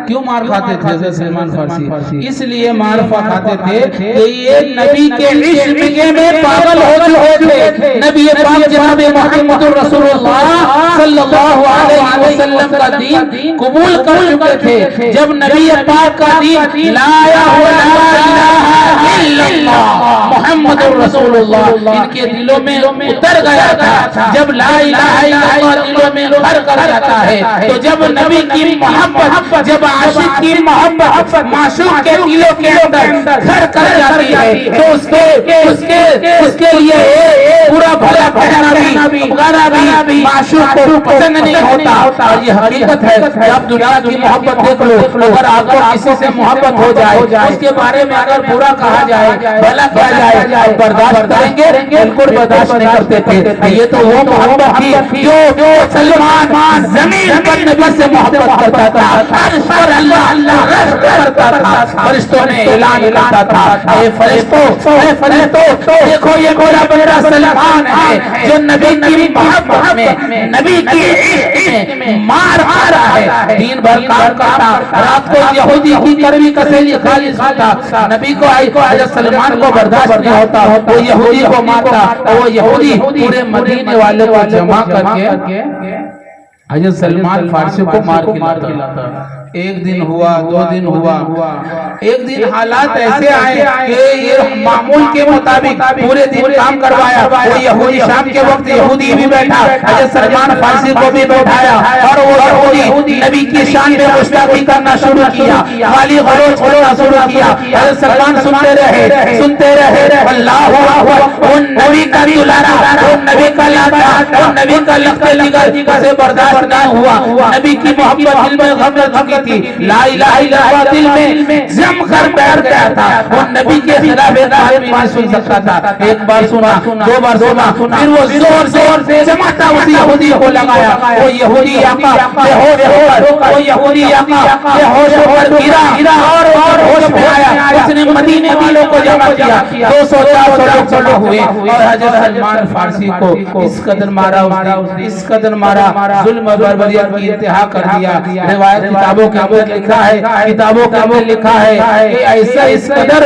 کیوں مار کھاتے تھے حضرت سلمان فارسی؟ اس لیے مار کھاتے تھے کہ یہ نبی کے عشق میں پاگل ہو چکے تھے. نبی پاک جناب محمد رسول اللہ صلی اللہ علیہ وسلم کا دین قبول کر چکے تھے. جب نبی پاک کا دین لا الہ الا اللہ محمد رسول اللہ ان کے دلوں میں اتر گیا تھا. جب لا الہ الا اللہ دلوں میں گھر کر جاتا ہے تو جب نبی کی محبت جب عاشق کی محبت معشوق کے دلوں کے اندر گھر کر جاتی ہے تو اس کے لیے پورا بھلا کہنا بھی گانا بھی معشوق کو پسند نہیں ہوتا. اور یہ حقیقت ہے کہ اب دنیا کی محبت دیکھ لو. اگر آپ کو کسی سے محبت ہو جائے اس کے بارے میں اگر برا کہا جائے بھلا کہا جائے برداشت کریں گے؟ بالکل برداشت نہیں کرتے تھے. یہ تو وہ محبت تھی جو سلمان زمین پر نبی سے محبت کرتا تھا. عرش پر اللہ رشک کرتا تھا. فرشتوں نے اعلان کرتا تھا اے فرشتوں دیکھو یہ میرا بندہ سلمان ہے جو نبی کی محبت میں نبی کی عشق میں مار آ رہا ہے. دین بھر کام کرتا رات کو یہودی کی کڑوی کسیلی کھالی سکتا. نبی کو حضرت سلمان کو برداشت نہیں ہوتا. وہ یہودی کو مارتا. وہ یہودی پورے مدینے والے کو جمع کر کے حضرت سلمان فارسی کو مار کھلاتا. ایک دن ہوا، دو دن ہوا، ایک دن حالات ایسے آئے کہ یہ معمول کے مطابق پورے دن کام کروایا. وہ یہودی شام کے وقت یہودی بھی بیٹھا، حضرت سلمان فارسی کو بھی بیٹھایا اور وہ یہودی نبی کی شان میں گستاخی کرنا شروع کیا، گالی گلوچ کرنا شروع کیا. حضرت سلمان سنتے رہے. اللہ اکبر. ان نبی کا دلارا، ان نبی کا لاڈا، ان نبی کا لخت جگر سے برداشت نہ ہوا. نبی کی محبت دل میں غم رکھی تھی. لا الہ الا اللہ دل میں جم کر بیٹھ گیا تھا. وہ نبی کے خلاف ایک بات نہیں سن سکتا تھا. ایک بار سنا، دو بار سنا، پھر وہ زور سے جماتا اسی یہودی کو لگایا. وہ یہودی آقا بے ہوش ہو کر، وہ یہودی آقا بے ہوش ہو کر گرا اور ہوش میں آیا. اس نے مدینے والوں کو جمع کیا. 200-400 لوگ جمع ہوئے اور حضرت سلمان فارسی کو اس قدر مارا، اس قدر مارا، ظلم و بربریت کی انتہا کر دیا. روایت کتابوں کے اندر لکھا ہے کہ ایسا اس قدر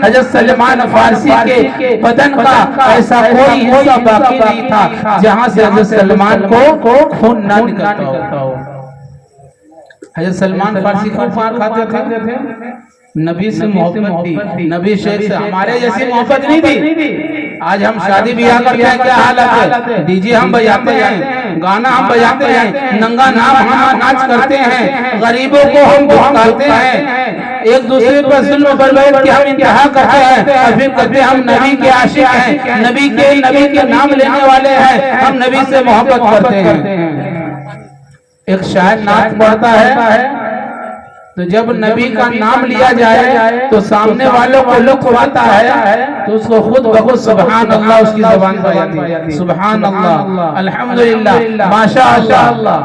حضرت سلمان فارسی کے بدن کا ایسا کوئی حصہ باقی نہیں تھا جہاں سے حضرت سلمان کو خون نہ نکلتا ہو. حضرت سلمان فارسی کو مار کھاتے تھے. نبی سے محبت تھی، نبی شیخ سے ہمارے جیسی محبت نہیں تھی. آج ہم شادی بیاہ کرتے ہیں، کیا حالت ہے؟ ڈی جے ہم بجاتے ہیں، گانا ہم بجاتے ہیں، ننگا نام ہم ناچ کرتے ہیں، غریبوں کو ہم بھکاتے ہیں، ایک دوسرے پر ظلم بربریت کی ہم انتہا کرتے ہیں. اور پھر کہتے ہم نبی کے عاشق ہیں، نبی کے نام لینے والے ہیں، ہم نبی سے محبت کرتے ہیں. ایک شاعر نعت پڑھتا ہے تو جب نبی کا نام لیا جائے تو سامنے والوں کو لطف آتا ہے تو اس کو خود بخود سبحان اللہ اس کی زبان پر آتی ہے. سبحان اللہ، الحمدللہ، ماشاء اللہ.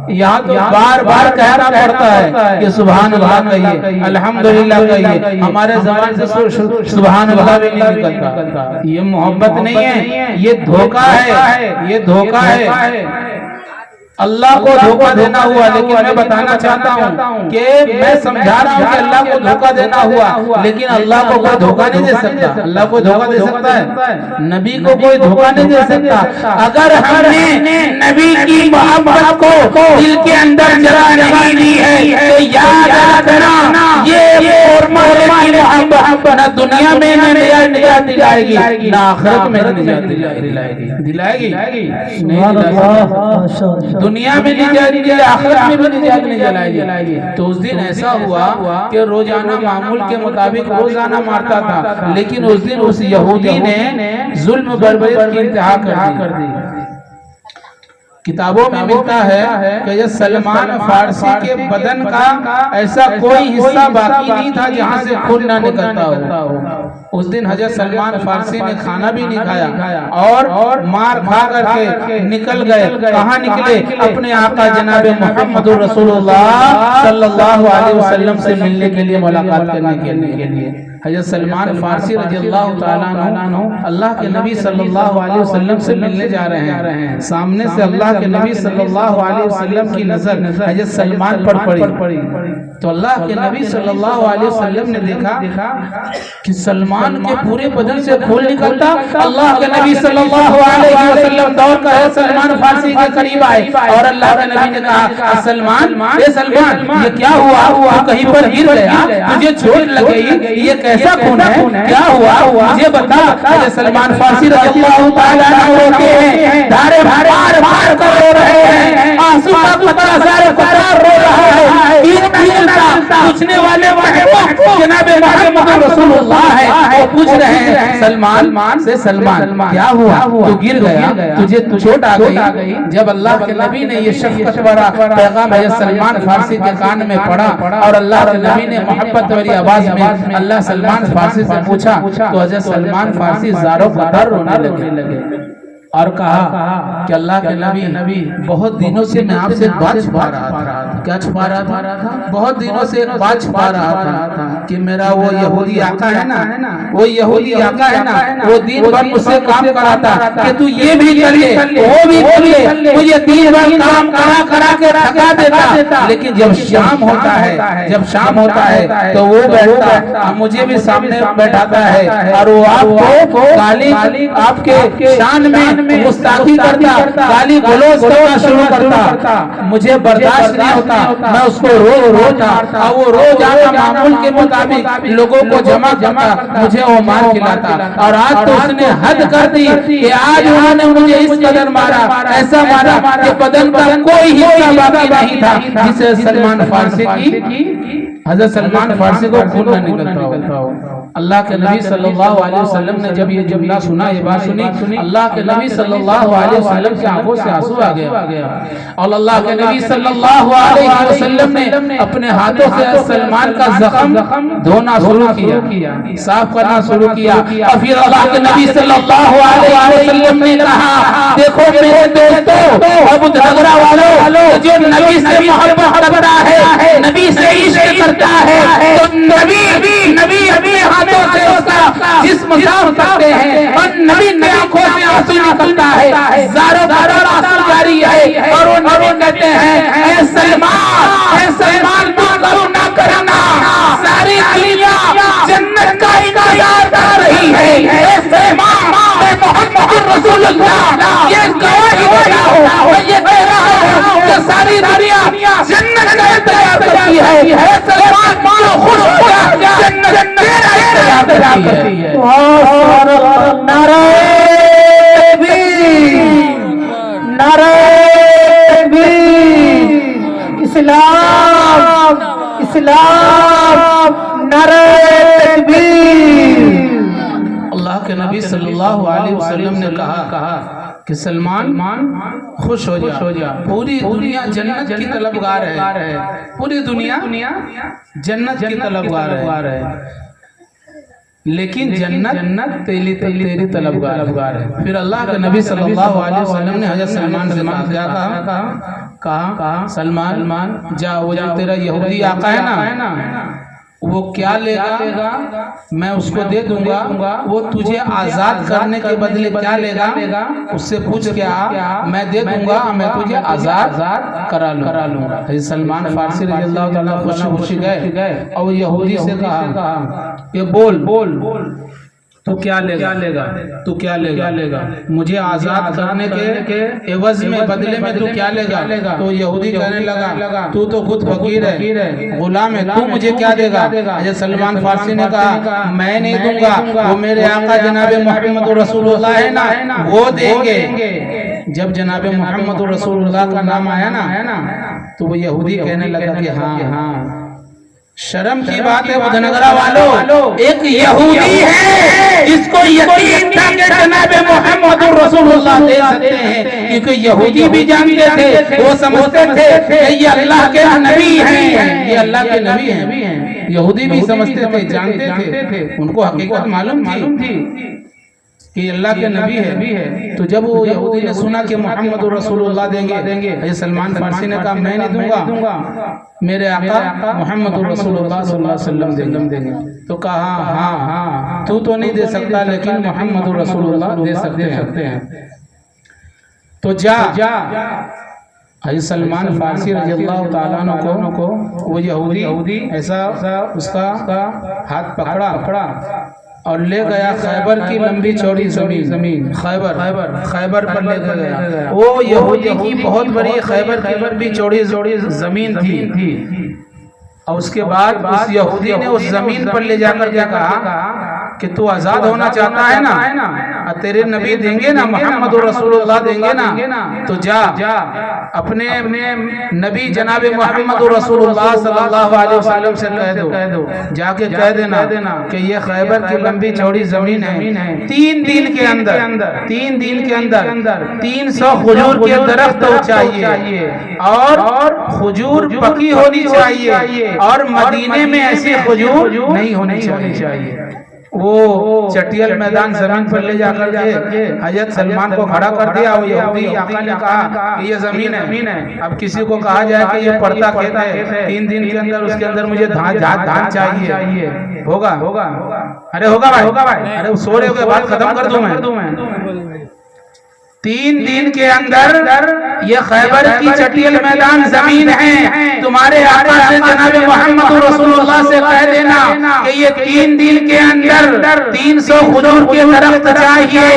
یہاں تو بار بار کہنا پڑتا ہے کہ سبحان اللہ کہیے، الحمدللہ کہیے. ہمارے زبان سے سبحان اللہ بھی نہیں نکلتا. یہ محبت نہیں ہے، یہ دھوکہ ہے، یہ دھوکہ ہے. اللہ کو دھوکہ دینا ہوا. لیکن میں بتانا چاہتا ہوں کہ میں سمجھا رہا ہوں کہ اللہ کو دھوکہ دینا ہوا، لیکن اللہ کو کوئی دھوکہ نہیں دے سکتا. اللہ کو دھوکہ دے سکتا ہے، نبی کو کوئی دھوکہ نہیں دے سکتا. اگر ہم نے نبی کی محبت کو دل کے اندر جگہ نہیں دی ہے تو یاد رکھنا یہ محبت نہ دنیا میں نجات دلائے گی نہ آخرت میں نجات دلائے گی. دنیا میں نجات دلائے، آخرت میں بھی نجات نہیں دلائے گی. تو اس دن ایسا ہوا کہ روزانہ معمول کے مطابق روزانہ مارتا تھا، لیکن اس دن اس یہودی نے ظلم بربریت کی انتہا کر دی. کتابوں میں ملتا ہے کہ یہ سلمان فارسی کے بدن کا ایسا کوئی حصہ باقی نہیں تھا جہاں سے خون نہ نکلتا ہو. اس دن حضرت سلمان فارسی نے کھانا بھی نہیں کھایا اور مار کھا کر کے نکل گئے. کہاں نکلے؟ اپنے آقا جناب محمد رسول اللہ صلی اللہ علیہ وسلم سے ملنے کے لیے، ملاقات کرنے کے لیے. حضرت سلمان فارسی رضی اللہ تعالیٰ عنہ اللہ کے نبی صلی اللہ علیہ وسلم سے ملنے جا رہے ہیں. سامنے سے اللہ کے نبی صلی اللہ علیہ وسلم کی نظر حضرت سلمان پر پڑی تو اللہ کے نبی صلی اللہ علیہ وسلم نے دیکھا کہ سلمان کے پورے بدن سے خون نکلتا. اللہ کے نبی صلی اللہ علیہ وسلم دوڑ کر سلمان فارسی کے قریب آئے اور اللہ کے نبی نے کہا سلمان یہ کیا ہوا؟ کہیں پر گر گیا؟ تجھے چوٹ لگ گئی؟ یہ کیسا خون ہے؟ کیا ہوا مجھے بتا. سلمان فارسی رضی اللہ تعالیٰ عنہ روتے ہیں, دھارے بھار بھار کر رو رہے ہیں, آنسو کا قطرہ سارے قطار رو رہا ہے. پوچھنے والے جناب محمد رسول اللہ ہے, وہ پوچھ رہے ہیں سلمان سے سلمان کیا ہوا؟ تو گر گیا, تجھے چوٹ آ گئی. جب اللہ کے نبی نے یہ شفقت بھرا پیغام سلمان فارسی کے کان میں پڑا اور اللہ کے نبی نے محبت والی آواز میں اللہ سلمان فارسی سے پوچھا تو حضرت سلمان فارسی زاروں قطر رونے لگے اور کہا کہ اللہ کے نبی بہت دنوں سے میں آپ سے بات چھپا رہا تھا. کیا چھپا رہا تھا؟ بہت دنوں سے بات چھپا رہا تھا کہ میرا وہ یہودی آقا ہے نا, وہ یہودی آقا ہے نا, وہ دین بھر مجھ سے کام کراتا کہ تو یہ بھی کر لے وہ بھی کر لے, مجھے دین بھر کام کرا کے تھکا دیتا. لیکن جب شام ہوتا ہے تو وہ بیٹھتا, مجھے بھی سامنے بیٹھاتا ہے اور وہ آپ کو گالی آپ کے شان میں گستاخی کرتا, گالی گلوچ کرنا شروع کرتا. مجھے برداشت نہیں ہوتا, میں اس کو روز مارتا اور وہ روز آتا معمول کے مطابق لوگوں کو جمع مجھے وہ مار کھلاتا. اور آج تو اس نے حد کر دی کہ آج انہوں نے مجھے اس قدر مارا, ایسا مارا کہ بدن کا کوئی حصہ باقی نہیں تھا جسے سلمان فارسی کی حضرت سلمان فارسی کو خون نہ نکلتا ہو. اللہ کے نبی صلی اللہ علیہ وسلم نے جب یہ جملہ سنا, یہ بات سنی, اللہ کے نبی صلی اللہ علیہ وسلم کی آنکھوں سے آنسو آ گیا اور اللہ کے نبی صلی اللہ علیہ وسلم نے اپنے ہاتھوں سے سلمان کا زخم دھونا شروع کیا, صاف کرنا شروع کیا. اور پھر اللہ کے نبی صلی اللہ علیہ وسلم نے کہا دیکھو میرے دوستو, ابو دھگرا والوں, جو نبی سے محبت کرتا ہے, نبی سے عشق کرتا ہے, تو نبی اپنے ہاتھوں سے اس کا جسم صاف کرتے ہیں اور نبی کی آنکھوں سے آنسو نکلتا ہے, زاروں آنسو جاری ہے. اور وہ نبی کہتے ہیں اے سلمان نہ کرنا, ساری دنیا جنت کا انتظار کر رہی ہے. اے سلمان, اے محمد رسول اللہ, یہ گواہی دیتا ہوں, یہ کہہ رہا ہوں کہ ساری دنیا جنت کا انتظار کرتی ہے. اے سلمان خوش ہو جا, جنت تیرا انتظار کرتی ہے. نعرہ اسلام, نعرہ تکبیر. اللہ کے نبی صلی اللہ علیہ وسلم نے کہا کہ سلمان خوش ہو جا, پوری دنیا جنت کی طلبگار ہے, پوری دنیا جنت کی طلبگار ہے, لیکن جنت تیری طلبگار ہے. پھر اللہ کے نبی صلی اللہ علیہ وسلم نے حضرت سلمان سے کیا کہا سلمان جا, وہ جو تیرا یہودی آقا ہے نا, وہ کیا لے گا میں اس کو دے دوں گا, وہ تجھے آزاد کرنے کے بدلے کیا لے گا اس سے پوچھ کے آ, میں دے دوں گا, میں تجھے آزاد کرا لوں گا. حضرت سلمان فارسی رضی اللہ تعالیٰ خوشی گئے اور یہودی سے کہا کہ بول تو کیا لے گا, مجھے آزاد کرنے کے عوض میں بدلے میں تو کیا لے گا؟ تو یہودی کہنے لگا تو خود فقیر ہے, غلام ہے, تو مجھے کیا دے گا؟ حضرت سلمان فارسی نے کہا میں نہیں دوں گا, وہ میرے آقا جناب محمد رسول اللہ ہے نا, وہ دیں گے. جب جناب محمد رسول اللہ کا نام آیا نا تو وہ یہودی کہنے لگا کہ ہاں شرم کی بات ہے بدھنگرا والوں, ایک یہودی ہے جس کو یقین تھا کہ جناب محمد رسول اللہ دے سکتے ہیں, کیونکہ یہودی بھی جانتے تھے, وہ سمجھتے تھے کہ یہ اللہ کے نبی ہیں, یہ اللہ کے نبی ہیں. یہودی بھی سمجھتے تھے, جانتے تھے, ان کو حقیقت معلوم تھی. کہ اللہ کے نبی ہے. تو جب وہ یہودی نے سنا کہ محمد رسول اللہ دیں گے، حضرت سلمان فارسی نے کہا میں نہیں دوں گا، میرے آقا محمد رسول اللہ صلی اللہ علیہ وسلم دیں گے. تو کہا ہاں تو نہیں دے سکتا لیکن محمد رسول اللہ دے سکتے ہیں. تو جا حضرت سلمان فارسی رضی اللہ تعالیٰ عنہ کو وہ یہودی ایسا اس کا ہاتھ پکڑا اور لے گیا خیبر کی لمبی چوڑی زمین، خیبر پر لے گیا. وہ یہودی کی بہت بڑی خیبر کی لمبی چوڑی زمین تھی. اور اس کے بعد اس یہودی نے اس زمین پر لے جا کر کیا کہا کہ تو آزاد ہونا چاہتا ہے نا، تیرے نبی دیں گے نا، محمد رسول اللہ دیں گے نا، تو جا اپنے نبی جناب محمد رسول اللہ صلی اللہ علیہ وسلم سے کہہ دو، جا کے کہہ دینا کہ یہ خیبر کی لمبی چوڑی زمین ہے، 3 دن کے اندر 300 کھجور کے درخت چاہیے اور کھجور پکی ہونی چاہیے اور مدینے میں ایسی کھجور نہیں ہونی چاہیے. وہ چٹیل میدان زمین پر لے جا کر کے حضرت سلمان کو کھڑا کر دیا. وہ یہودی آقا نے کہا کہ یہ زمین ہے. اب کسی کو کہا جائے کہ یہ پڑتا کھیت ہے، 3 دن کے اندر اس کے اندر مجھے دھان چاہیے، ہوگا؟ ارے ہوگا بھائی، ارے سورے کے بعد ختم کر دوں میں. 3 دن کے اندر یہ خیبر کی چٹیل میدان زمین ہے، تمہارے آقا سے جناب محمد رسول اللہ سے کہہ دینا کہ یہ 3 دن کے اندر 300 کھجور کے درخت چاہیے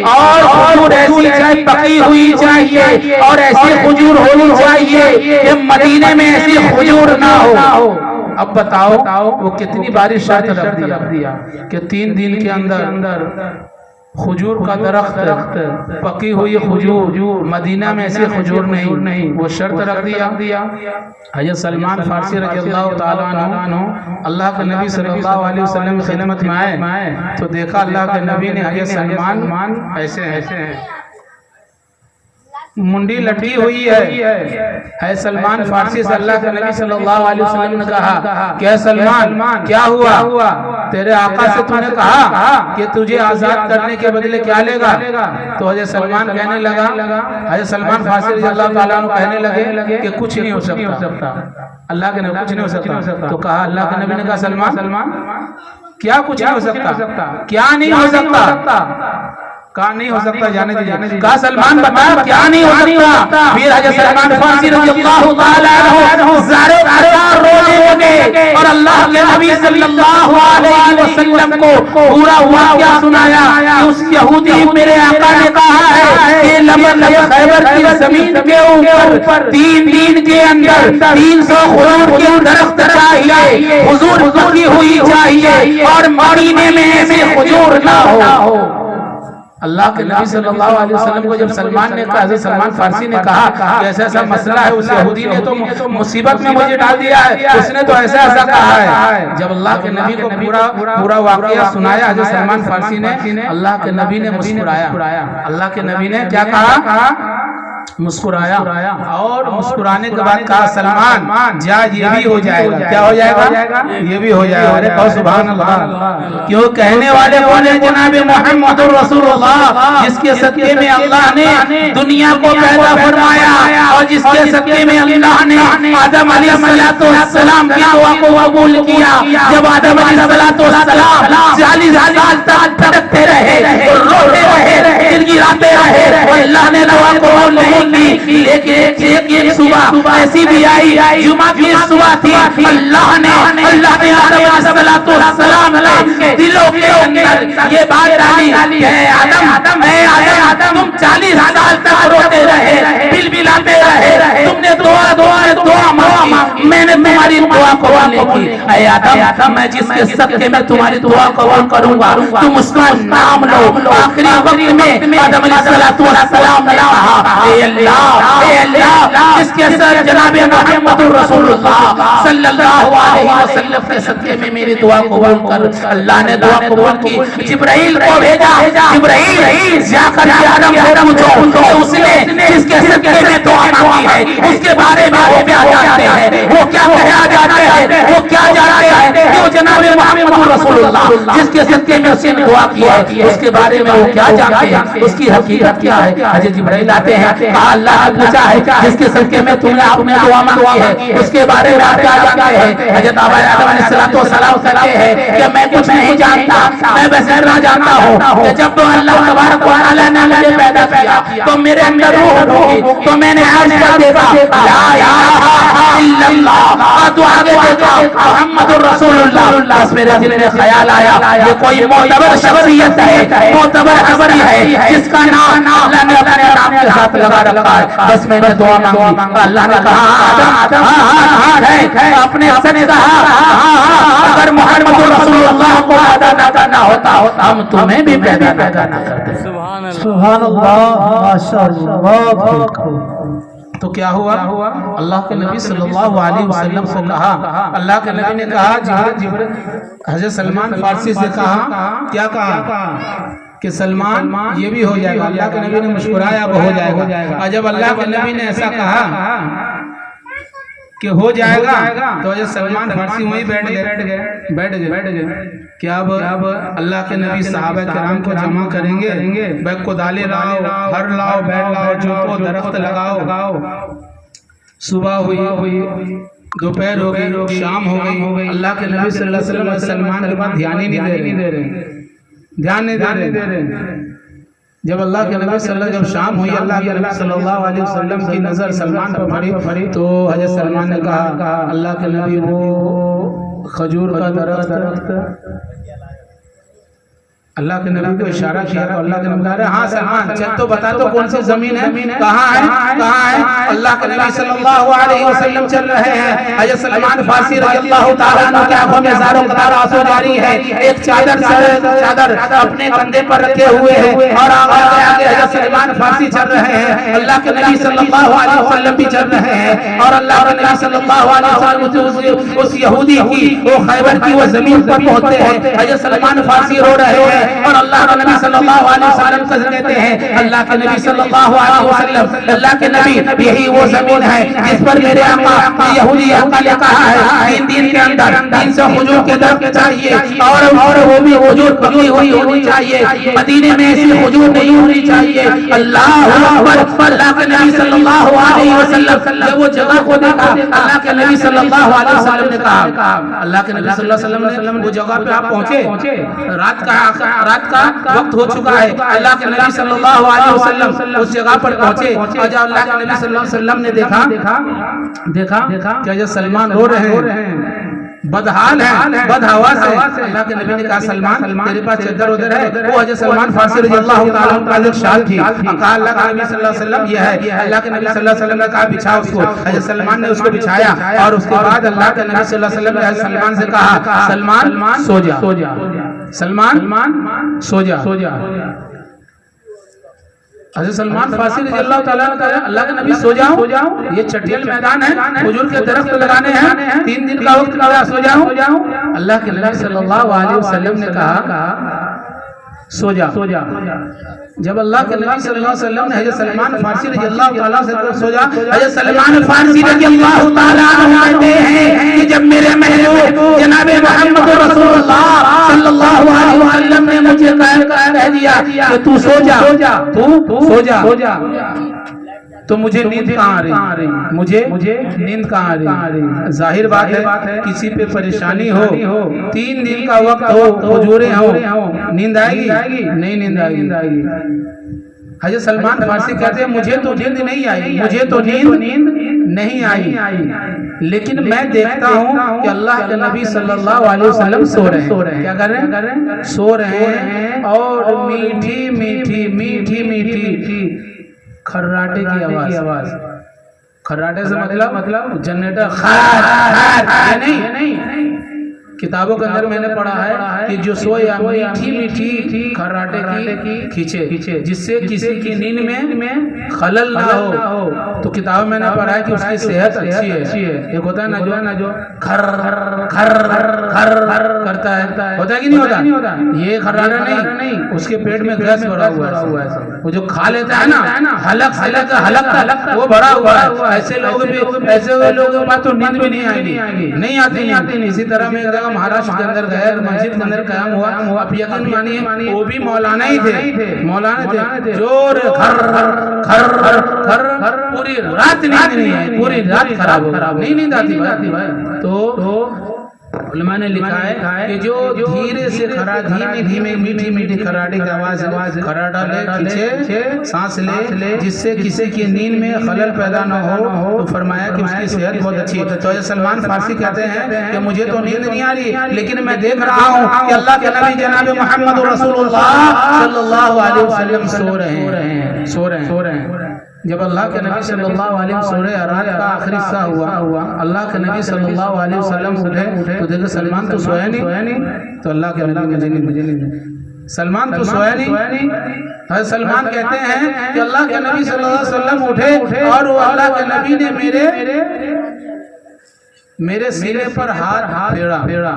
اور کھجور ایسی پکی ہوئی چاہیے اور ایسی کھجور ہونی چاہیے کہ مدینے میں ایسی کھجور نہ ہو. اب بتاؤ وہ کتنی باری شرط رکھ دیا کہ 3 دن کے اندر کھجور کا درخت، پکی ہوئی کھجور، مدینہ میں ایسی کھجور نہیں، وہ شرط رکھ دیا. حضرت سلمان فارسی رضی اللہ تعالیٰ عنہ اللہ کے نبی صلی اللہ علیہ وسلم کی خدمت میں آئے تو دیکھا اللہ کے نبی نے حضرت سلمان ایسے منڈی لٹی ہوئی ہے. سلمان فارسی سے اللہ کے نبی صلی اللہ علیہ وسلم نے کہا کہ سلمان کیا ہوا؟ تیرے آقا سے تو نے کہا کہ تجھے آزاد کرنے کے بدلے کیا لے گا؟ تو حضرت سلمان کہنے لگا، حضرت سلمان فارسی رضی اللہ تعالیٰ عنہ کہنے لگے کہ کچھ نہیں ہو سکتا. اللہ کے نبی کچھ نہیں ہو سکتا. تو کہا اللہ کے نبی نے کہا سلمان کیا کچھ نہیں ہو سکتا؟ کیا نہیں ہو سکتا؟ کہا نہیں ہو سکتا، جانے دیجئے. کہا سلمان بتا کیا نہیں ہو سکتا؟ پھر حضرت سلمان فارسی رضی اللہ تعالیٰ عنہ زارے رونے لگے اور اللہ کے نبی صلی اللہ علیہ وسلم کو پورا ہوا کیا سنایا. اس یہودی میرے آقا نے کہا ہے کہ لمن خیبر کی زمین کے اوپر 3 دن کے اندر 300 کھجور کے درخت چاہیے، کھجور پکی ہوئی چاہیے اور مدینے میں ایسی کھجور نہ ہو. اللہ کے نبی صلی اللہ علیہ وسلم کو جب سلمان نے کہا، حضرت سلمان فارسی نے کہا کہ ایسا ایسا مسئلہ ہے، اس یہودی نے تو مصیبت میں مجھے ڈال دیا ہے، اس نے تو ایسا ایسا کہا ہے. جب اللہ کے نبی کو پورا واقعہ سنایا حضرت سلمان فارسی نے، اللہ کے نبی نے مسکرایا. اللہ کے نبی نے کیا کہا؟ مسکرایا. اور مسکرانے کے بعد کہا سلمان جا یہ بھی ہو جائے گا. کیا ہو جائے گا؟ یہ بھی ہو جائے گا. ارے کہو سبحان اللہ. کیوں کہنے والے کون ہیں؟ جناب محمد رسول اللہ، جس کے صدقے میں اللہ نے دنیا کو پیدا فرمایا اور جس کے صدقے میں اللہ نے آدم علیہ السلام کی دعا کو قبول کیا. جب آدم علیہ السلام 40 سال تک بھٹکتے رہے، روتے رہے، گڑگڑاتے رہے، اللہ نے دعا کو قبول نہیں کی. ایک صبح ایسی بھی آئی، جمعہ کی صبح تھی، اللہ نے آدم علیہ السلام کے دلوں کے اندر یہ بات ڈالی کہ اے آدم تم 40 سال تک روتے رہے، بلبلاتے رہے، تم نے دعا مانگی، میں نے تمہاری دعا قبول کی. اے آدم میں جس کے صدقے میں تمہاری دعا قبول کروں گا تم اس کا نام لو. آخری وقت میں آدم علیہ السلام نے کہا اے اللہ جس کے سر جناب محمد رسول اللہ صلی اللہ علیہ وسلم کے صدقے میں میری دعا قبول کر. اللہ نے دعا قبول کی. جبرائیل کو بھیجا. جبرائیل جا کر آدم سے پوچھو کہ اس نے جس کے صدقے میں دعا مانگی ہے اس کے بارے میں وہ کیا جانتے ہیں، وہ کیا کہا جاتا ہے، وہ کیا جانتے ہیں. کیوں جناب محمد محمد رسول اللہ جس کے صدقے میں اس نے دعا کی ہے اس کے بارے میں وہ کیا جانتے ہیں, اس کی حقیقت کیا ہے. حضرت جبرائیل آتے ہیں, کہا اللہ نے پوچھا ہے جس کے صدقے میں تم نے آپ نے دعا مانگی ہے اس کے بارے میں آپ کیا جانتے ہیں. حضرت آدم علیہ السلام کہتے ہیں کہ میں کچھ نہیں جانتا, میں بس اتنا جانتا ہوں کہ جب اللہ تبارک و تعالی نے مجھے پیدا کیا تو میرے اندر روح ہوگی تو میں نے عرض کر دیکھا لا الہ الا اللہ, تو آگے دیکھا محمد رسول اللہ. اس میرے دل میں خیال آیا یہ کوئی معتبر شخصیت ہے, معتبر خبر ہے جس کا نام اللہ نے اپنے نام کے ساتھ لگا رکھا ہے. بس میں نے دعا مانگی, اللہ نے کہا آدم ہے اپنے سے کہا اگر محمد رسول اللہ کو پیدا نہ کرنا ہوتا ہم تمہیں بھی پیدا نہ کرتے. سبحان اللہ, ماشاءاللہ. تو کیا ہوا, اللہ کے نبی صلی اللہ علیہ وسلم کو کہا, اللہ کے نبی نے کہا جبرائیل حضرت سلمان فارسی سے کہا, کیا کہا کہ سلمان یہ بھی ہو جائے گا. اللہ کے نبی نے مسکرایا وہ ہو جائے گا. اور جب اللہ کے نبی نے ایسا کہا کہ ہو جائے گا تو حضرت سلمان فارسی وہیں بیٹھ گئے کہ اب اللہ کے نبی صحابہ کرام کو جمع کریں گے, بیگ کو دالے لاؤ, ہر لاؤ, بیٹھ لاؤ, جوتو درخت لگاؤ. صبح ہوئی, دوپہر ہو گئی, شام ہو گئی, اللہ کے نبی صلی اللہ علیہ وسلم سلمان کے بعد دھیان ہی نہیں دے رہے. جب اللہ کے نبی صلی اللہ علیہ وسلم جب شام ہوئی, اللہ کے نبی صلی اللہ علیہ وسلم کی نظر سلمان پر پڑی تو حضرت سلمان نے کہا اللہ کے نبی وہ کھجور کا درخت, اللہ کے نبی کو اشارہ کیا تو اللہ کے نبی کہا ہاں سلمان چل تو بتا تو کون سی زمین ہے, کہاں ہے. اللہ کے نبی صلی اللہ علیہ وسلم چل رہے ہیں. حضرت سلمان فارسی رضی اللہ تعالیٰ عنہ کی آنکھوں میں زاروں قطار آنسو جاری ہے. ایک چادر اپنے کندھے پر رکھے ہوئے ہیں اور آگے حضرت سلمان فارسی چل رہے ہیں. اللہ کے نبی صلی اللہ علیہ وسلم بھی چل رہے ہیں اور اللہ کے نبی صلی اللہ علیہ وسلم اس یہودی کی وہ خیبر کی وہ زمین پر پہنچتے ہیں. حضرت سلمان فارسی رو رہے ہیں اور اللہ کے نبی صلی اللہ علیہ وسلم سے کہتے ہیں اللہ کے نبی صلی اللہ علیہ وسلم, اللہ کے نبی یہی وہ زمین ہے جس پر میرے آقا یہودی آقا نے کہا ہے دین کے اندر 300 کھجور کے درخت چاہیے اور وہ بھی کھجور پکی ہوئی ہونی چاہیے, مدینے میں ایسی کھجور نہیں ہونی چاہیے. اللہ اکبر. اللہ کے نبی صلی اللہ علیہ وسلم جب وہ جگہ کو دیکھا, اللہ کے نبی صلی اللہ علیہ وسلم نے کہا, اللہ کے نبی صلی اللہ علیہ وسلم نے وہ جگہ پہ آپ پہنچے, رات کا وقت ہو چکا ہے. اللہ کے نبی صلی اللہ علیہ وسلم اس جگہ پر پہنچے اور جب اللہ کے نبی صلی اللہ علیہ وسلم نے دیکھا کہ حضرت سلمان رو رہے ہیں, بدحال ہے, بدحواس ہے. اللہ کے نبی نے کہا سلمان تیرے پاس چادر ادھر ہے. وہ حضرت سلمان فارسی رضی اللہ تعالیٰ عنہ کا ایک شال تھی. کہا اللہ کے نبی صلی اللہ علیہ وسلم یہ ہے. اللہ کے نبی صلی اللہ علیہ وسلم نے کہا بچھا اس کو. حضرت سلمان نے اس کو بچھایا اور اس کے بعد اللہ کے نبی صلی اللہ علیہ وسلم نے حضرت سلمان سے کہا سلمان سو جا, سلمان سو جا. حضرت سلمان فارسی رضی اللہ تعالیٰ عنہ کہا اللہ کے نبی سو جاؤ, یہ چٹیل میدان ہے, کھجور کے درخت لگانے ہیں, 3 دن کا وقت لگا, سو جاؤ. اللہ کے نبی صلی اللہ علیہ وسلم نے کہا سو جا. جب اللہ کے نبی صلی اللہ علیہ وسلم نے حضرت سلمان فارسی رضی اللہ تعالیٰ سے سو جا, حضرت سلمان فارسی رضی اللہ تعالیٰ عنہ کہتے ہیں کہ جب میرے محبوب جناب محمد رسول اللہ صلی اللہ علیہ وسلم نے مجھے کہہ دیا کہ تو سو جا, تو مجھے نیند کہاں آ رہی, مجھے نیند کہاں آ رہی. ظاہر بات ہے کسی پہ پریشانی ہو, 3 دن کا وقت ہو, کھجوریں ہو, نیند آئے گی نہیں, نیند آئے گی. حضرت سلمان فارسی کہتے ہیں مجھے تو نیند نہیں آئی, لیکن میں دیکھتا ہوں کہ اللہ کے نبی صلی اللہ علیہ وسلم سو رہے ہیں. کیا کر رہے ہیں؟ سو رہے ہیں اور میٹھی کھراٹے کی آواز. کھراٹے سے مطلب جنریٹر نہیں. کتابوں کے اندر میں نے پڑھا ہے کہ جو سویا میٹھی کھراٹے کی کھینچے جس سے کسی کی نیند میں خلل نہ ہو. تو کتاب میں نے پڑھا ہے کہ اس کی صحت اچھی ہے. ایک ہوتا ہے نا جو کھر کرتا ہے, ہوتا ہے کہ نہیں ہوتا, یہ کھراٹا نہیں, اس کے پیٹ میں گیس بھرا ہوا ہے. وہ جو کھا لیتا ہے نا حلق وہ بھرا ہوا ہے. ایسے لوگ کے پاس تو نیند بھی نہیں آتی. اسی طرح میں مہاراشٹر کے اندر گئے، مسجد کے اندر قیام ہوا، آپ یقین مانیے وہ بھی مولانا ہی تھے، مولانا تھے، زور پوری رات نیند نہیں آئی، پوری رات خراب نہیں نیند آتی بھائی. تو علماء نے لکھا ہے کہ جو دھیرے سے دھیمے میٹھی میٹھی خراٹے کی آواز خراٹا لے، کھینچے سانس لے، جس سے کسی کی نیند میں خلل پیدا نہ ہو، تو فرمایا کہ اس کی صحت بہت اچھی ہے. تو سلمان فارسی کہتے ہیں کہ مجھے تو نیند نہیں آ رہی، لیکن میں دیکھ رہا ہوں کہ اللہ کے نبی جناب محمد رسول اللہ صلی اللہ علیہ وسلم سو رہے ہیں. جب اللہ کے نبی صلی اللہ علیہ وسلم سورہ رات کا آخری حصہ ہوا، اللہ کے نبی صلی اللہ علیہ وسلم اٹھے تو دیکھو سلمان تو سویا نہیں. تو اللہ کے نبی مجھے سلمان تو سویا نہیں. حضرت سلمان کہتے ہیں کہ اللہ کے نبی صلی اللہ علیہ وسلم اٹھے اور وہ اللہ کے نبی نے میرے سینے پر ہاتھ پھیرا.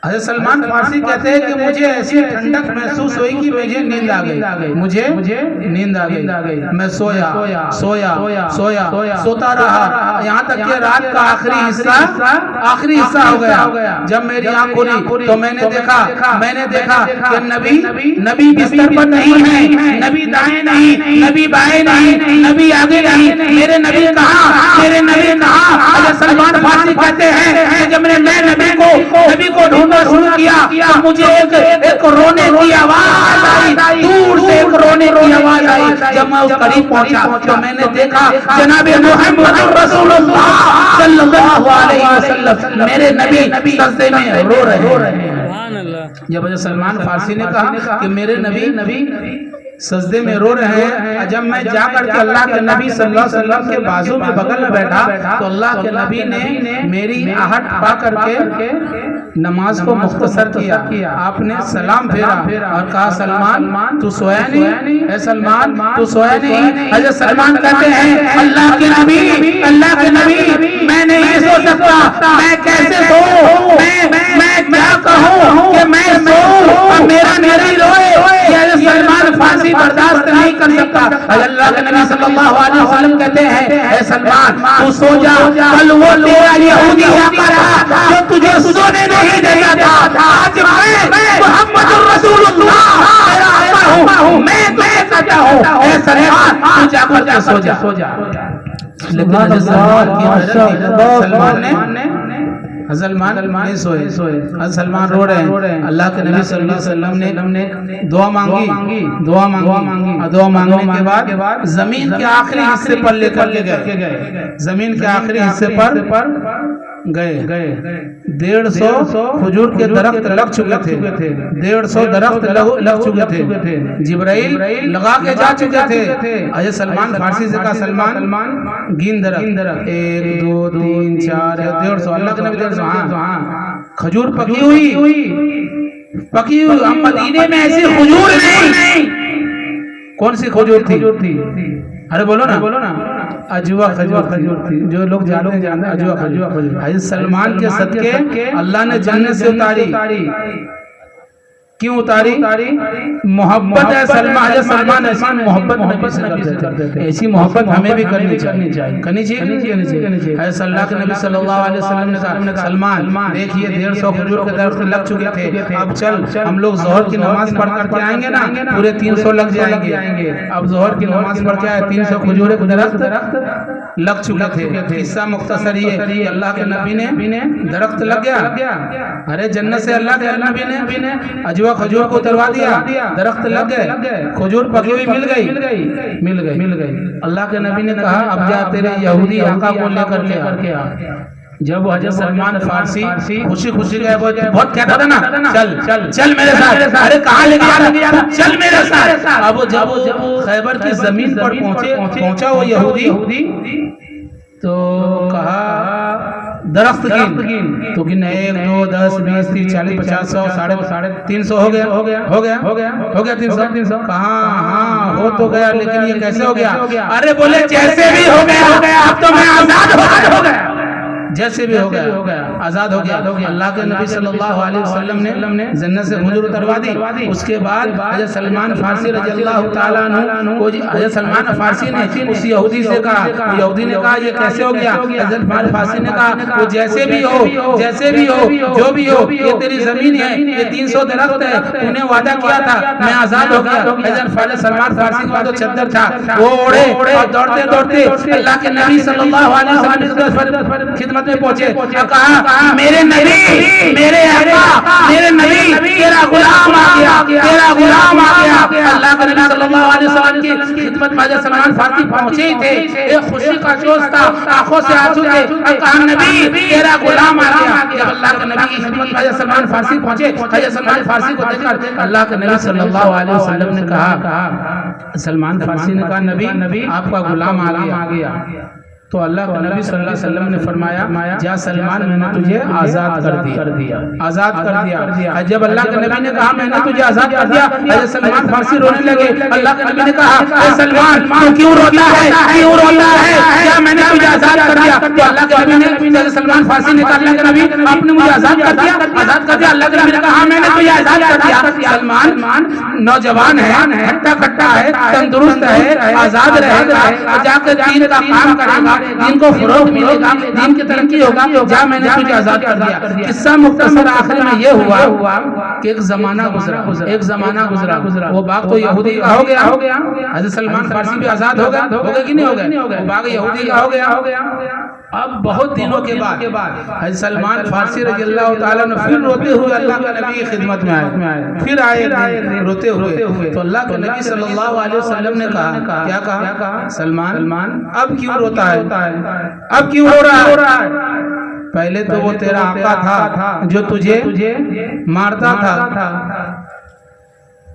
حضرت سلمان فارسی کہتے ہیں کہ مجھے ایسی ٹھنڈک محسوس ہوئی کہ مجھے نیند آ گئی، مجھے نیند آ گئی. میں سوتا رہا یہاں تک کہ رات کا آخری حصہ ہو گیا. جب میری آنکھ کھلی تو میں نے دیکھا کہ نبی بستر پر نہیں ہے، نبی دائیں نہیں، نبی بائیں نہیں، نبی آگے نہیں. میرے نبی کہاں؟ حضرت سلمان فارسی کہتے ہیں کہ جب میں نبی کو ڈھونڈ شروع کیا تو مجھے ایک رونے کی آواز آئی، دور سے ایک رونے کی آواز آئی. جب میں اس قریب پہنچا تو میں نے دیکھا جناب محمد رسول اللہ صلی اللہ علیہ وسلم میرے نبی سجدے میں رو رہے ہیں. جب حضرت سلمان فارسی نے کہا کہ میرے نبی سجدے میں رو رہے ہیں، جب میں جا کر کے اللہ کے نبی صلی اللہ علیہ وسلم کے بازو میں بغل میں بیٹھا تو اللہ کے نبی نے میری آہٹ پا کر کے نماز کو مختصر کیا. آپ نے سلام پھیرا اور کہا سلمان تو سویا نہیں؟ اے سلمان تو سویا نہیں؟ حضرت سلمان کہتے ہیں اللہ کے نبی میں نہیں سو سکتا، میں کیسے سو؟ میں کیا کہوں کہ میں سو اور میرا نبی روئے؟ سلمان فارسی برداشت نہیں کر سکتا. اللہ کے نبی صلی اللہ علیہ وسلم کہتے ہیں اے سلمان تو سو جا، کل وہ تیرا یہودی آقا رہا جو تجھے سونے نہیں دیتا تھا، آج میں محمد رسول اللہ تیرا آقا ہوں، میں تجھے کہتا ہوں اے سلمان تو جا کر کے سو جا. لیکن حضرت سلمان کی حضرت سلمان نہیں سوئے. حضرت سلمان رو رہے ہیں. اللہ کے نبی صلی اللہ علیہ وسلم نے دعا مانگی. دعا مانگنے کے بعد زمین کے آخری حصے پر لے کر گئے. زمین کے آخری حصے پر گئے. 150 کھجور کے درخت لگ چکے تھے. 150 درخت لگ چکے تھے. جبرائیل لگا کے جا چکے تھے. حضرت سلمان فارسی سے کہا سلمان گن درخت 1 2 3 4 150. اللہ کے نبی 150. ہاں کھجور پکی ہوئی. ہم مدینے میں ایسی کھجور نہیں. کون سی کھجور تھی؟ ارے بولو نا. اجوا کھجور تھی. جو لوگ جانتے ہیں اجوا کھجور. حضرت سلمان کے صدقے اللہ نے جنت سے اتاری. کیوں اتاری؟ محبت ہے سلمان. حضرت سلمان ایسی محبت نبی سے کرتے تھے. ایسی محبت ہمیں بھی کرنی چاہیے. حضرت اللہ کے نبی صلی اللہ علیہ وسلم نے کہا سلمان دیکھیے 150 کھجور کے درخت لگ چکے تھے. اب چل ہم لوگ ظہر کی نماز پڑھ کر کے آئیں گے نا، پورے 300 لگ جائیں گے. اب ظہر کی نماز پڑھ کے آئے 300 کھجور کے درخت لگ چکے تھے. قصہ مختصر یہ اللہ کے نبی نے درخت لگ گیا. ارے جنت سے اللہ کے نبی نے اجوا کھجور کو اتروا دیا. درخت لگ گئے. کھجور پکی ہوئی مل گئی. اللہ کے نبی نے کہا اب جا تیرے یہودی آقا کو لے کر کے آ. جب حضرت سلمان فارسی خوشی گئے، بہت کہتا تھا نا چل میرے ساتھ. ارے کہاں لے گیا؟ چل میرے ساتھ. اب جب خیبر کی زمین پر پہنچا وہ یہودی تو کہا درخت گن. تو گن 1 2 10 20 30 40 50 100 350 ہو گیا 300. کہاں ہو تو گیا، لیکن یہ کیسے ہو گیا؟ ارے بولے جیسے بھی ہو گیا اب تو میں آزاد ہو گیا. جیسے بھی ہو گیا آزاد ہو گیا. اللہ کے نبی صلی اللہ علیہ وسلم نے جنت سے حضور اتروا دی. اس کے بعد حضرت سلمان فارسی رضی اللہ تعالیٰ عنہ کو حضرت سلمان فارسی نے اس یہودی سے کہا, یہودی نے کہا یہ کیسے ہو گیا؟ حضرت سلمان فارسی نے کہا وہ جیسے بھی ہو جو بھی ہو, یہ تیری زمین ہے, یہ 300 درخت ہے, تو نے وعدہ کیا تھا, میں آزاد ہو گیا. حضرت سلمان فارسی کا تو چادر تھا وہ اوڑھے اور دوڑتے اللہ کے نبی صلی اللہ علیہ وسلم کی خدمت میں پہنچے. کہا میرے نبی, میرے آقا, میرے نبی, تیرا غلام آ گیا. اللہ کے نبی صلی اللہ علیہ وسلم کی خدمت میں حضرت سلمان فارسی پہنچے ہی تھے, ایک خوشی کا جوش تھا, آنکھوں سے آنسو تھے. کہا نبی تیرا غلام آ گیا. جب اللہ کے نبی کی خدمت میں حضرت سلمان فارسی پہنچے, حضرت سلمان فارسی کو دیکھ کر اللہ کے نبی صلی اللہ علیہ وسلم نے کہا, سلمان فارسی نے کہا نبی آپ کا غلام آ گیا. تو اللہ کے نبی صلی اللہ علیہ وسلم نے فرمایا جا سلمان میں نے تجھے آزاد کر دیا, آزاد کر دیا. جب اللہ کے نبی نے کہا میں نے تجھے آزاد کر دیا, حضرت سلمان فارسی رونے لگے. اللہ کے نبی نے کہا اے سلمان تو کیوں روتا ہے, کیا میں نے تجھے آزاد کر دیا؟ تو اللہ کے نبی نے, حضرت سلمان فارسی نے کہا اللہ کے نبی آپ نے مجھے آزاد کر دیا. اللہ کے نبی نے کہا میں نے تجھے آزاد کر دیا. سلمان نوجوان ہے, ہٹا کٹا ہے, تندرست ہے, آزاد رہے گا, جا کے دین کا کام کرے گا, دین کو فروغ ملے گا, دین کی ترقی ہوگا. جا میں نے تجھے آزاد کر دیا. قصہ مختصر آخر میں یہ ہوا کہ ایک زمانہ گزرا. وہ باغ تو یہودی کا ہو گیا. حضرت سلمان فارسی بھی آزاد ہو گئے کہ نہیں ہو گئے؟ وہ باغ یہودی کا ہو گیا. اب بہت دنوں کے بعد حضرت سلمان فارسی رضی اللہ تعالیٰ نے پھر روتے ہوئے اللہ کے نبی کی خدمت میں آئے, پھر آئے روتے ہوئے. تو اللہ کے نبی صلی اللہ علیہ وسلم نے کہا, کیا کہا؟ سلمان اب کیوں روتا ہے, اب کیوں رو رہا ہے؟ پہلے تو وہ تیرا آقا تھا جو تجھے مارتا تھا,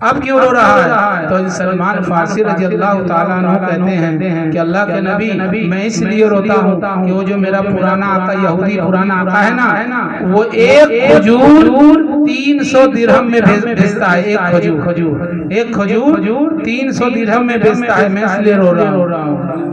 اب کیوں رو رہا ہے؟ تو سلمان فارسی رضی اللہ تعالیٰ عنہ کہتے ہیں کہ اللہ کے نبی میں اس لیے روتا ہوں کہ وہ جو میرا پرانا آقا, یہودی پرانا آقا ہے نا, وہ ایک کھجور 300 درہم میں بیچتا ہے. ایک کھجور 300 درہم میں بیچتا ہے, میں اس لیے رو رہا ہوں.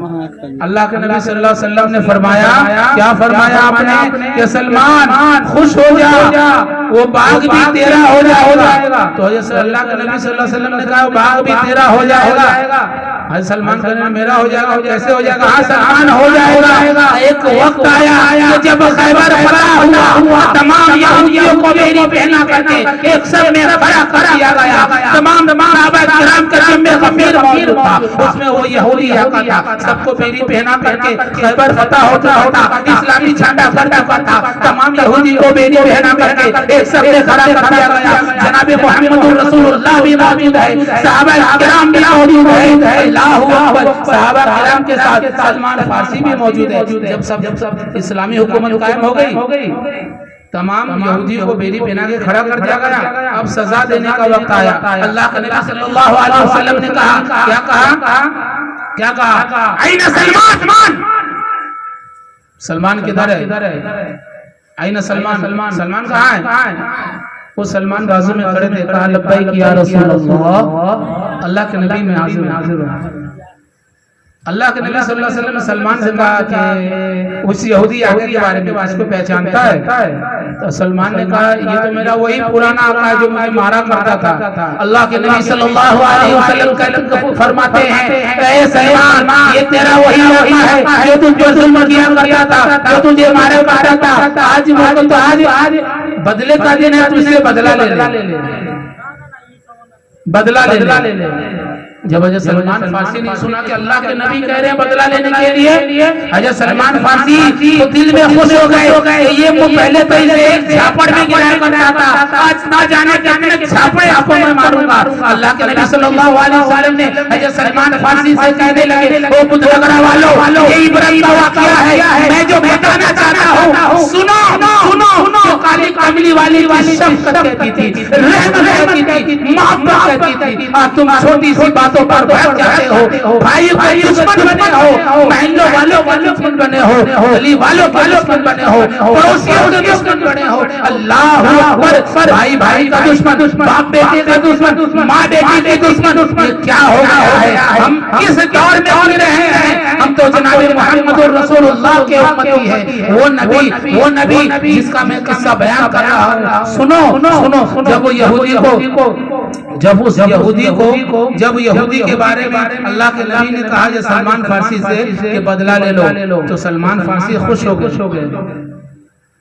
اللہ کے نبی صلی اللہ علیہ وسلم نے فرمایا, کیا فرمایا آپ نے کہ سلمان خوش ہو جا, وہ باغ بھی تیرا ہو جائے گا. تو اللہ کے نبی صلی اللہ علیہ وسلم نے کہا باغ بھی تیرا ہو جائے گا. حضرت سلمان کہنے میرا ہو جائے گا, کیسے ہو جائے گا؟ ہاں سلمان ہو جائے گا. ایک وقت آیا کہ جب خیبر فتح ہوا, تمام یہودیوں کو بیری پہنا کر کے ایک سب میں کھڑا کر دیا گیا. تمام صحابہ کرام کا ذمہ غفیر موجود تھا, اس میں وہ یہودی آقا تھا. سب کو بیری پہنا کر کے خیبر فتح ہوتا اسلامی جھنڈا فردا تھا. تمام یہودی کو بیری پہنا کر کے ایک سب میں کھڑا کر دیا گیا. جناب محمد رسول اللہ بھی موجود ہے, صحابہ کرام بھی موجود ہے. اللہ اکبر. صحابہ کرام کے ساتھ سلمان فارسی بھی موجود ہے. جب سب اسلامی حکومت قائم ہو گئی, تمام یہودیوں کو بیری پہنا کے کھڑا کر دیا گیا. اب سزا دینے کا وقت آیا. اللہ کے نبی صلی اللہ علیہ وسلم نے کیا کہا این سلمان, سلمان کدھر ہے؟ این سلمان کہاں ہے؟ وہ سلمان بازو میں کھڑے تھے. کہا لبیک یا رسول اللہ, اللہ کے نبی میں حاضر ہوں. اللہ کے نبی صلی اللہ علیہ وسلم نے سلمان سے کہا کہ اس یہودی آقا کے بارے میں اس کو پہچانتا ہے؟ تو سلمان نے کہا یہ تو میرا وہی پرانا آقا ہے جو مجھے مارا کرتا تھا. اللہ کے نبی صلی اللہ علیہ وسلم فرماتے ہیں اے سلمان, یہ تیرا وہی آقا ہے جو تجھ پر ظلم کیا کرتا تھا, جو تجھے مارا کرتا تھا. آج بدلے کا دن ہے, تجھ سے بدلہ لے لے. جب حضرت سلمان فارسی نے سنا کہ اللہ کے نبی کہہ رہے ہیں بدلہ لینے کے لیے, حضرت سلمان فارسی تو دل میں خوش ہو گئے. یہ وہ پہلے تو اسے ایک جھاپڑ میں گرایا کرتا تھا, آج نہ جانے کتنے جھاپڑے آپ کو میں ماروں گا. اللہ کے نبی صلی اللہ علیہ وسلم نے حضرت سلمان فارسی سے کہنے لگے او بدلگرا والو, یہ عبرت کا واقعہ ہے, میں جو بتانا چاہتا ہوں سنو. جو کالی کملی والی شفقت کہتی تھی، رحمت کہتی تھی، محبت کہتی تھی، اور تم چھوٹی سی باتوں پر بھڑک جاتے ہو، بھائی بھائی دشمن بنے ہو، محلوں والوں کے دشمن بنے ہو، گلی والوں کے دشمن بنے ہو، پڑوسیوں کے دشمن بنے ہو۔ اللہ اکبر، بھائی بھائی کا دشمن، باپ بیٹے کا دشمن، ماں بیٹی کے دشمن، یہ کیا ہو گیا ہے؟ ہم کس دور میں جی رہے ہیں؟ ہم تو جناب محمد رسول اللہ کے امتی ہیں۔ وہ نبی جس کا میں قصہ بیان کر رہا ہوں، سنو، جب وہ یہودی کو جب یہودی کے بارے میں اللہ کے نبی نے کہا کہ سلمان فارسی سے کہ بدلہ لے لو، تو سلمان فارسی خوش ہو گئے۔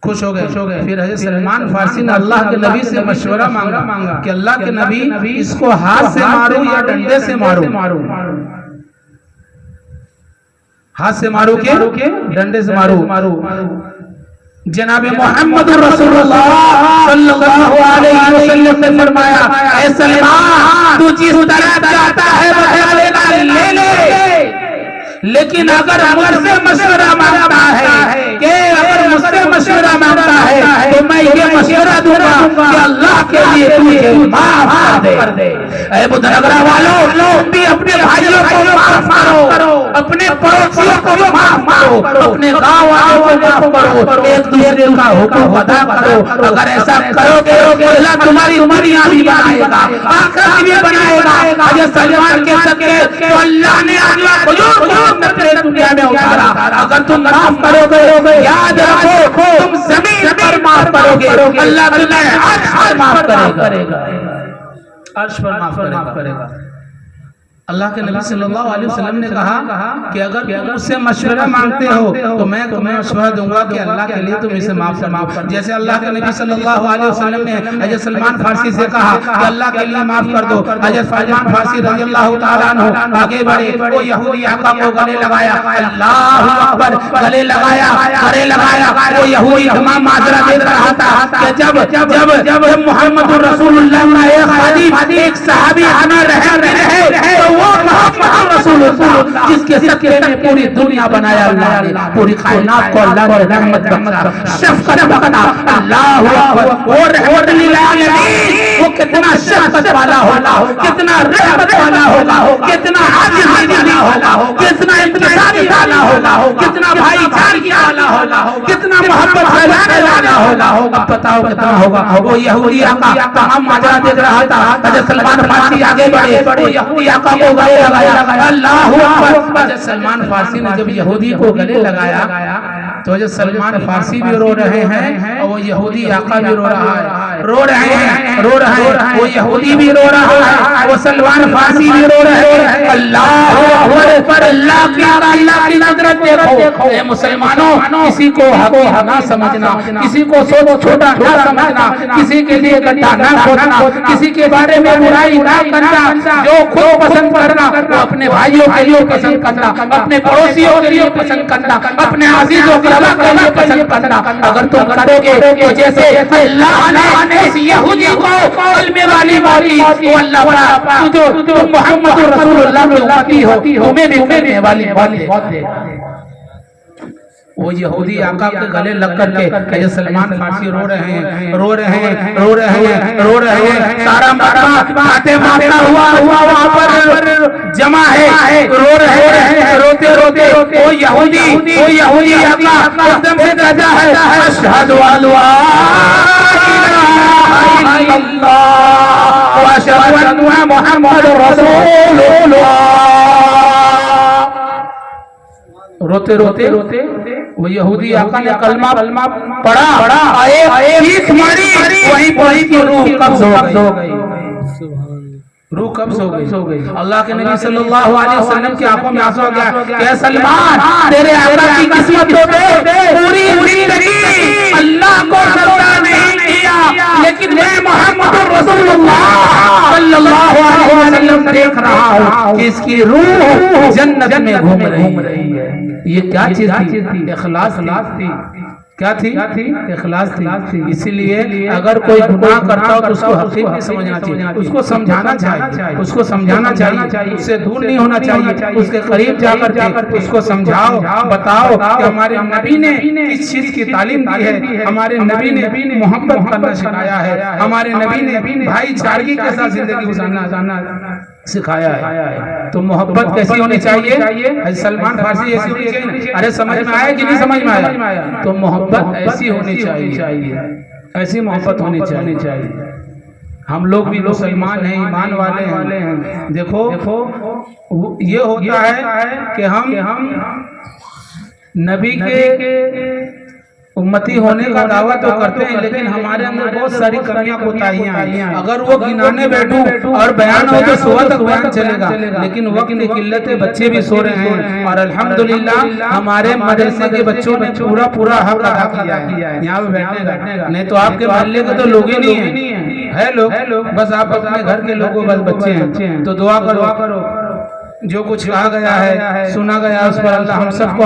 پھر حضرت سلمان فارسی نے اللہ کے نبی سے مشورہ مانگا کہ اللہ کے نبی اس کو ہاتھ سے ماروں یا ڈنڈے سے ماروں؟ ہاتھ سے ماروں کہ ڈنڈے سے ماروں؟ جناب محمد رسول اللہ صلی اللہ علیہ وسلم نے فرمایا، اے سلمان، تو جس طرح چاہتا ہے بدلہ لے لے، لیکن اگر مجھ سے مشورہ مانگتا ہے تو میں یہ مشورہ دوں گا کہ اللہ کے لیے تجھے معاف کر دے۔ اے بدنگرہ والوں، تم بھی اپنے بھائیوں کو معاف کرو، اپنے پڑوسیوں کو معاف کرو، اپنے گاؤں والوں کو معاف کرو، ایک دوسرے کا حقوق ادا کرو۔ اگر ایسا کرو گے اللہ تمہاری دنیا بھی بنائے گا، آخرت بھی بنائے گا۔ حضرت سلمان کے صدقے تو اللہ نے اپنا حضور دنیا میں اتارا۔ اگر تم معاف کرو گے، یاد رکھو تم زمین پر معاف کرو گے، اللہ تمہیں عرش پر معاف کرے گا، عرش پر معاف کرے گا۔ اللہ کے نبی صلی اللہ علیہ وسلم نے کہا کہ اگر تم مجھ سے مشورہ مانگتے ہو تو میں تمہیں مشورہ دوں گا کہ اللہ کے لیے تم اسے معاف کر۔ جیسے اللہ کے نبی صلی اللہ علیہ وسلم نے حضرت سلمان فارسی سے کہا کہ اللہ کے لیے معاف کر دو، حضرت سلمان فارسی رضی اللہ تعالیٰ عنہ آگے بڑھے، وہ یہودی آقا کو گلے لگایا، اللہ اکبر، گلے لگایا۔ وہ یہودی تمام معذرت دے رہا تھا کہ جب محمد رسول اللہ کا ایک خادم، ایک صحابی آنا رہے وہ محمد رسول اللہ جس کے صدقے میں پوری دنیا بنایا اللہ نے، پوری کائنات کو اللہ نے رحمت بخشا، شفقت بخشا۔ اللہ اکبر، وہ رحمت للعالمین، وہ کتنا شفقت والا ہوگا، کتنا رحمت والا ہوگا، کتنا عاجز والا ہوگا، کتنا انکساری والا ہوگا، کتنا بھائی چارگی والا ہوگا، کتنا محبت پھیلانے والا ہوگا۔ اب بتاؤ کتنا ہوگا؟ وہ یہودی آقا تمام ماجرا دیکھ رہا تھا، حضرت سلمان فارسی آگے بڑھے، وہ یہودی آقا کو گلے لگایا، اللہ اکبر۔ حضرت سلمان فارسی نے جب یہودی کو گلے لگایا تو حضرت سلمان فارسی بھی رو رہے ہیں اور وہ یہودی آقا بھی رو رہا ہے، رو رہے ہیں، وہ یہودی بھی رو رہا ہے، وہ سلمان فارسی بھی رو رہے ہیں۔ اللہ اکبر، اللہ کی قدرت دیکھو۔ اے مسلمانوں، کسی کو حقیر نہ سمجھنا، کسی کو چھوٹا نہ سمجھنا، کسی کے لیے گڈھا نہ کھودنا، کسی کے بارے میں برائی نہ کرنا۔ جو خود پسند کرنا وہ اپنے بھائیوں کے لیے پسند کرنا، اپنے پڑوسیوں کے لیے پسند کرنا، اپنے عزیزوں کے لیے پسند کرنا۔ اگر تم کرو گے تو جیسے اللہ نے اس یہودی کو قلب والی ماری، وہ اللہ بڑا جو محمد رسول اللہ کی امتی ہو تمہیں بھی کرنے والی بات دے۔ وہ یہودی آقا کے گلے لگ کر کے حضرت سلمان فارسی رو رہے ہیں، سارا مارتا ہوا وہاں پر جمع ہے، رو رہے ہیں، روتے وہ یہودی آقا قدم سے کہتا ہے، اشہد ان لا الہ الا اللہ و اشہد ان محمد رسول اللہ۔ روتے وہ یہودی آقا نے کلمہ پڑھا، ایک ماری، وہیں پڑھی کہ روح قبض ہو گئی، روح قبض ہو گئی۔ اللہ کے نبی صلی اللہ علیہ وسلم کی آنکھوں میں آنسو آ گیا کہ اے سلمان، تیرے آقا کی قسمت تو پوری زندگی اللہ کو سجدہ نہیں کیا، لیکن میں محمد رسول اللہ صلی اللہ علیہ وسلم دیکھ رہا ہوں کہ اس کی روح جنت میں گھوم رہی ہے۔ یہ کیا چیز تھی؟ اخلاص تھی، کیا تھی؟ اخلاص تھی. اسی لیے اگر کوئی گناہ کرتا ہو تو اس کو حقیق نہیں سمجھنا چاہیے، اس کو سمجھانا چاہیے، اس کو سمجھانا چاہیے، اس سے دور نہیں ہونا چاہیے، اس کے قریب جا کر کے اس کو سمجھاؤ، بتاؤ کہ ہمارے نبی نے اس چیز کی تعلیم دی ہے، ہمارے نبی نے محبت کرنا سکھایا ہے، ہمارے نبی نے بھائی چارگی کے ساتھ زندگی گزارنا سکھایا ہے. تو محبت کیسی ہونی چاہیے؟ سلمان فارسی ایسی ہونی چاہیے. ارے سمجھ میں آیا کہ نہیں سمجھ میں آیا؟ تو محبت ایسی ہونی چاہیے، ایسی محبت ہونی چاہیے. ہم لوگ بھی مسلمان ہیں، ایمان والے ہیں. دیکھو یہ ہوتا ہے کہ ہم نبی کے امتی ہونے کا دعویٰ تو کرتے ہیں، لیکن ہمارے اندر بہت ساری کمیاں کوتاہیاں ہیں. اگر وہ گنانے بیٹھوں اور بیان ہو تو صبح تک بیان چلے گا، لیکن وقت کی قلت ہے، بچے بھی سو رہے ہیں. اور الحمدللہ ہمارے مدرسے کے بچوں نے پورا حق ادا کیا ہے یہاں پہ بیٹھنے کا. نہیں تو آپ کے محلے کے تو لوگ ہی نہیں ہیں لوگ، بس آپ اپنے گھر کے لوگوں بس بچے ہیں. تو دعا کرو، جو کچھ کہا گیا ہے سنا گیا اس پر اللہ ہم سب کو